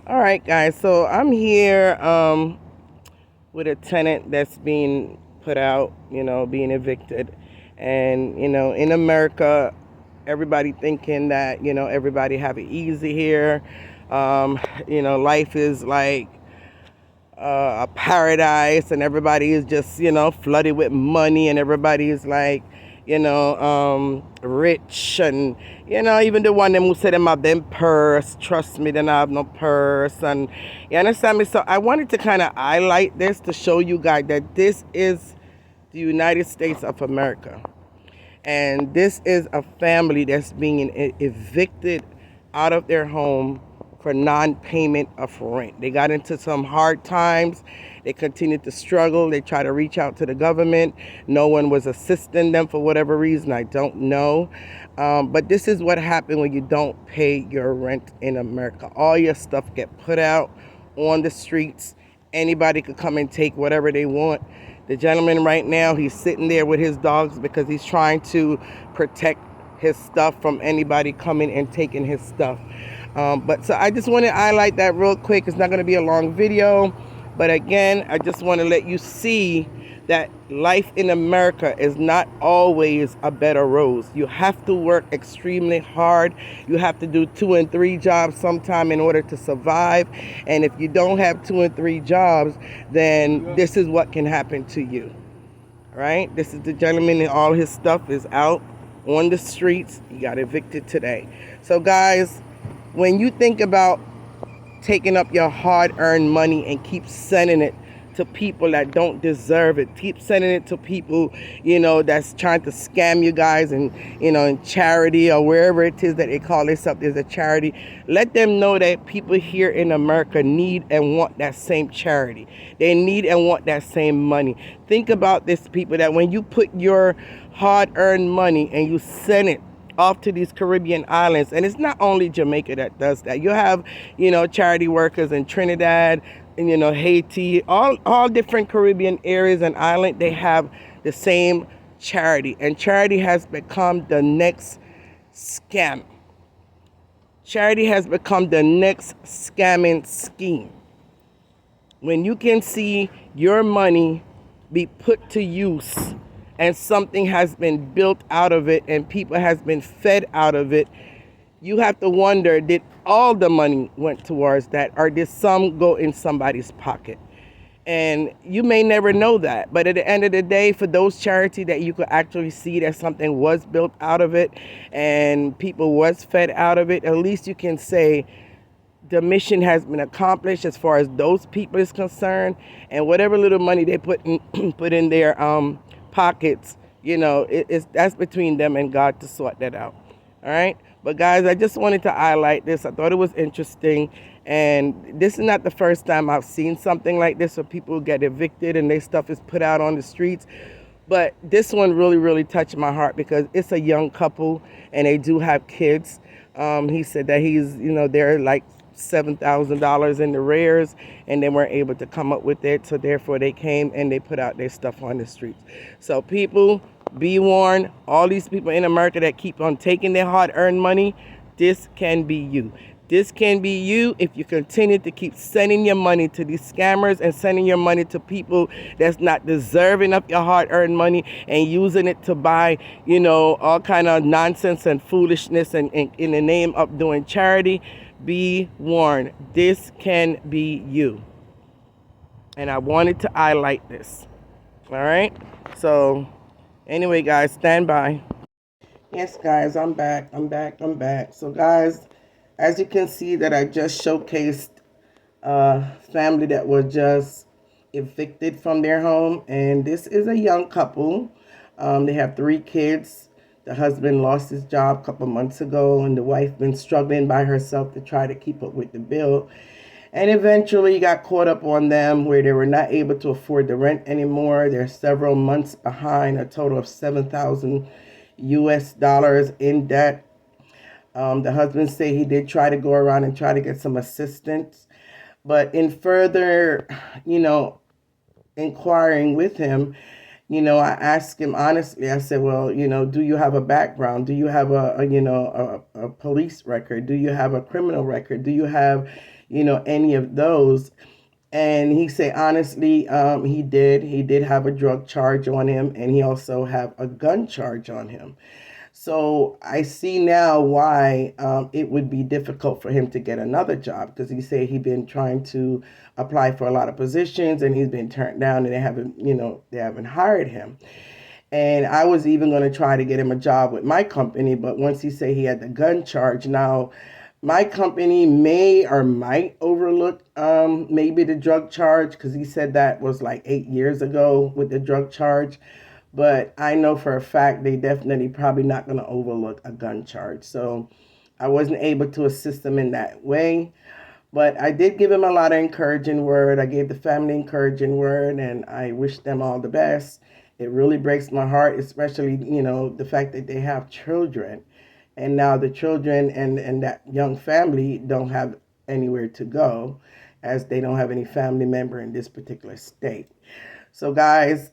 All right, guys. So I'm here with a tenant that's being put out, being evicted. And, in America, everybody thinking that, everybody have it easy here. Um, Life is like a paradise and everybody is just, flooded with money and everybody is like, rich and, even the one them who said them have them purse, trust me, they don't have no purse. And you understand me? So I wanted to kind of highlight this to show you guys that this is the United States of America. And this is a family that's being evicted out of their home for non-payment of rent. They got into some hard times. They continued to struggle. They tried to reach out to the government. No one was assisting them for whatever reason. I don't know. But this is what happened when you don't pay your rent in America. All your stuff get put out on the streets. Anybody could come and take whatever they want. The gentleman right now, he's sitting there with his dogs because he's trying to protect his stuff from anybody coming and taking his stuff. But so I just want to highlight that real quick. It's not going to be a long video. But again, I just want to let you see that life in America is not always a bed of roses. You have to work extremely hard. You have to do 2 and 3 jobs sometime in order to survive. And if you don't have 2 and 3 jobs, then this is what can happen to you. All right? This is the gentleman and all his stuff is out on the streets. He got evicted today. So guys, when you think about taking up your hard-earned money and keep sending it to people that don't deserve it, keep sending it to people, that's trying to scam you guys and, in charity or wherever it is that they call this up, there's a charity. Let them know that people here in America need and want that same charity. They need and want that same money. Think about this, people, that when you put your hard-earned money and you send it off to these Caribbean islands, and it's not only Jamaica that does that. You have, charity workers in Trinidad and, Haiti, all different Caribbean areas and islands, they have the same charity. And charity has become the next scam. Charity has become the next scamming scheme. When you can see your money be put to use and something has been built out of it and people has been fed out of it, you have to wonder, did all the money went towards that, or did some go in somebody's pocket? And you may never know that, but at the end of the day, for those charity that you could actually see that something was built out of it and people was fed out of it, at least you can say the mission has been accomplished as far as those people is concerned. And whatever little money they put in their pockets, that's between them and God to sort that out. All right. But guys, I just wanted to highlight this. I thought it was interesting. And this is not the first time I've seen something like this where people get evicted and their stuff is put out on the streets. But this one really, really touched my heart because it's a young couple and they do have kids. He said that he's, they're like $7,000 in the rears and they weren't able to come up with it. So therefore they came and they put out their stuff on the streets. So people, be warned, all these people in America that keep on taking their hard-earned money, this can be you. This can be you if you continue to keep sending your money to these scammers and sending your money to people that's not deserving of your hard-earned money and using it to buy, all kind of nonsense and foolishness and in the name of doing charity. Be warned, this can be you. And I wanted to highlight this. All right? So anyway, guys, stand by. Yes, guys, I'm back. So, guys, as you can see that I just showcased a family that was just evicted from their home. And this is a young couple. They have 3 kids. The husband lost his job a couple months ago, and the wife been struggling by herself to try to keep up with the bill. And eventually got caught up on them where they were not able to afford the rent anymore. They're several months behind, a total of 7,000 US dollars in debt. The husband said he did try to go around and try to get some assistance. But in further, inquiring with him, I asked him honestly, I said, well, do you have a background? Do you have a police record? Do you have a criminal record? Do you have, any of those. And he said honestly, he did have a drug charge on him, and he also have a gun charge on him. So I see now why it would be difficult for him to get another job, because he said he'd been trying to apply for a lot of positions and he's been turned down, and they haven't hired him. And I was even going to try to get him a job with my company, but once he said he had the gun charge, now my company may or might overlook maybe the drug charge, because he said that was like 8 years ago with the drug charge. But I know for a fact they definitely probably not going to overlook a gun charge. So I wasn't able to assist him in that way. But I did give him a lot of encouraging word. I gave the family encouraging word, and I wish them all the best. It really breaks my heart, especially, the fact that they have children. And now the children and that young family don't have anywhere to go, as they don't have any family member in this particular state. So guys,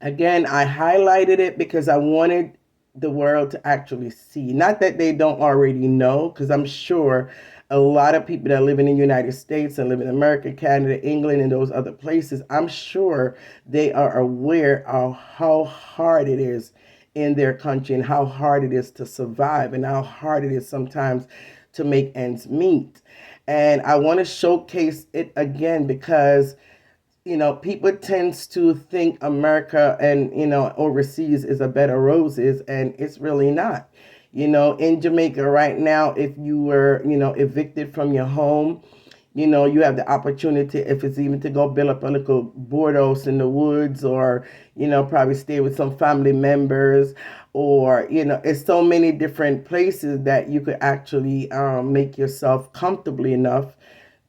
again, I highlighted it because I wanted the world to actually see. Not that they don't already know, because I'm sure a lot of people that live in the United States and live in America, Canada, England, and those other places, I'm sure they are aware of how hard it is in their country, and how hard it is to survive, and how hard it is sometimes to make ends meet. And I want to showcase it again because people tends to think America and, overseas is a bed of roses, and it's really not. In Jamaica right now, if you were, evicted from your home, you have the opportunity, if it's even to go build up a little boardhouse in the woods, or, probably stay with some family members, or, it's so many different places that you could actually make yourself comfortably enough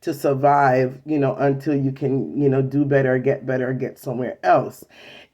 to survive, until you can, do better, or get somewhere else.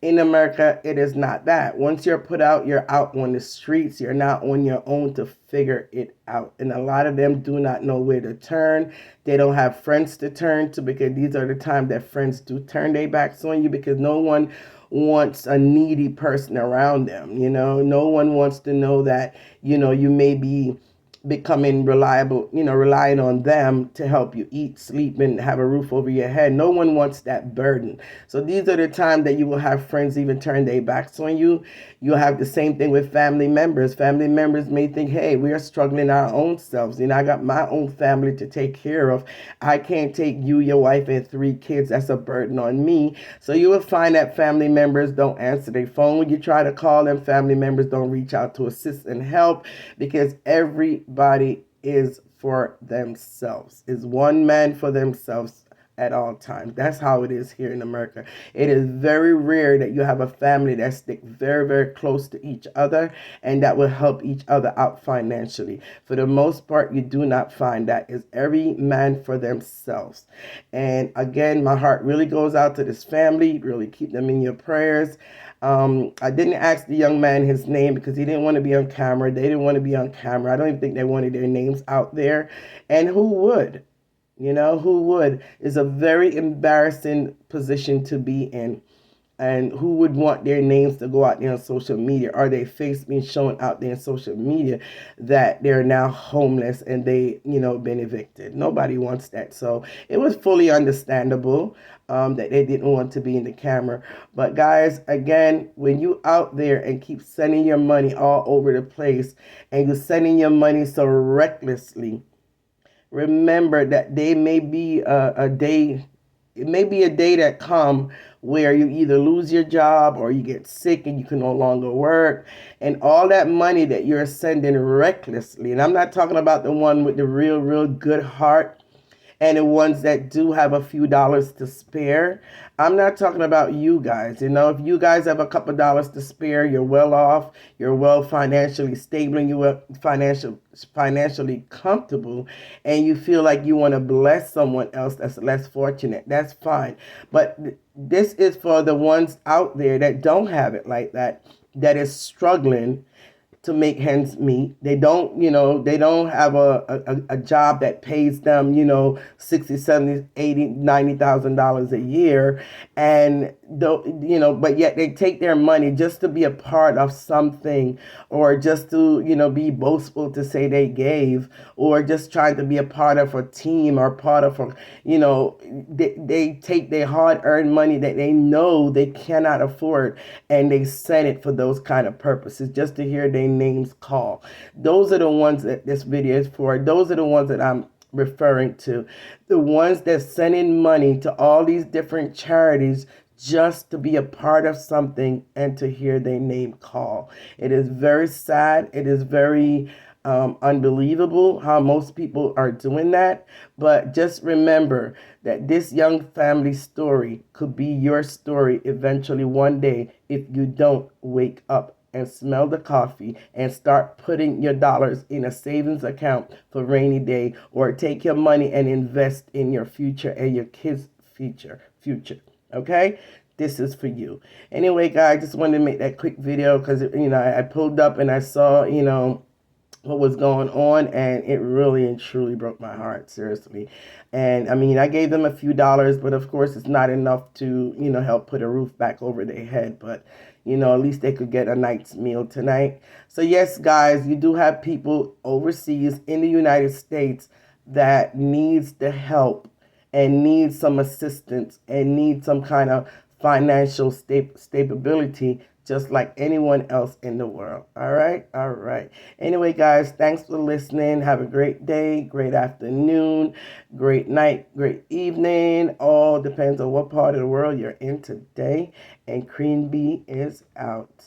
In America, it is not that. Once you're put out, you're out on the streets. You're not on your own to figure it out. And a lot of them do not know where to turn. They don't have friends to turn to, because these are the times that friends do turn their backs on you, because no one wants a needy person around them. No one wants to know that, you may be becoming reliable, relying on them to help you eat, sleep, and have a roof over your head. No one wants that burden. So these are the times that you will have friends even turn their backs on you. You'll have the same thing with family members. Family members may think, hey, we are struggling our own selves. I got my own family to take care of. I can't take you, your wife, and 3 kids. That's a burden on me. So you will find that family members don't answer their phone when you try to call them. Family members don't reach out to assist and help, because everybody is for themselves, is one man for themselves at all times. That's how it is here in America. It is very rare that you have a family that stick very, very close to each other and that will help each other out financially. For the most part, you do not find that. Is every man for themselves. And again, my heart really goes out to this family. Really keep them in your prayers. I didn't ask the young man his name because he didn't want to be on camera. They didn't want to be on camera. I don't even think they wanted their names out there. And who would? Who would? Is a very embarrassing position to be in. And who would want their names to go out there on social media, or their face being shown out there on social media that they're now homeless and they, been evicted? Nobody wants that. So it was fully understandable that they didn't want to be in the camera. But guys, again, when you out there and keep sending your money all over the place, and you're sending your money so recklessly, remember that there may be a day, it may be a day that come where you either lose your job or you get sick and you can no longer work, and all that money that you're sending recklessly, and I'm not talking about the one with the real good heart and the ones that do have a few dollars to spare. I'm not talking about you guys. If you guys have a couple dollars to spare, you're well off, you're well financially stable, and you're financially comfortable, and you feel like you want to bless someone else that's less fortunate, that's fine. But this is for the ones out there that don't have it like that, that is struggling to make ends meet. They don't, they don't have a job that pays them, 60, 70, 80, $90,000 a year. And, but yet they take their money just to be a part of something, or just to, be boastful to say they gave, or just trying to be a part of a team or part of a, they take their hard earned money that they know they cannot afford, and they send it for those kind of purposes just to hear their names called. Those are the ones that this video is for. Those are the ones that I'm referring to. The ones that send in money to all these different charities just to be a part of something and to hear their name called. It is very sad. It is very unbelievable how most people are doing that. But just remember that this young family story could be your story eventually one day, if you don't wake up and smell the coffee and start putting your dollars in a savings account for rainy day, or take your money and invest in your future and your kids' future. Okay? This is for you. Anyway, guys, just wanted to make that quick video because, I pulled up and I saw, what was going on, and it really and truly broke my heart, seriously. And I mean, I gave them a few dollars, but of course it's not enough to, help put a roof back over their head. But at least they could get a night's meal tonight. So yes, guys, you do have people overseas in the United States that needs the help and needs some assistance and needs some kind of financial stability, just like anyone else in the world. All right? All right. Anyway, guys, thanks for listening. Have a great day, great afternoon, great night, great evening. All depends on what part of the world you're in today. And Queen Bee is out.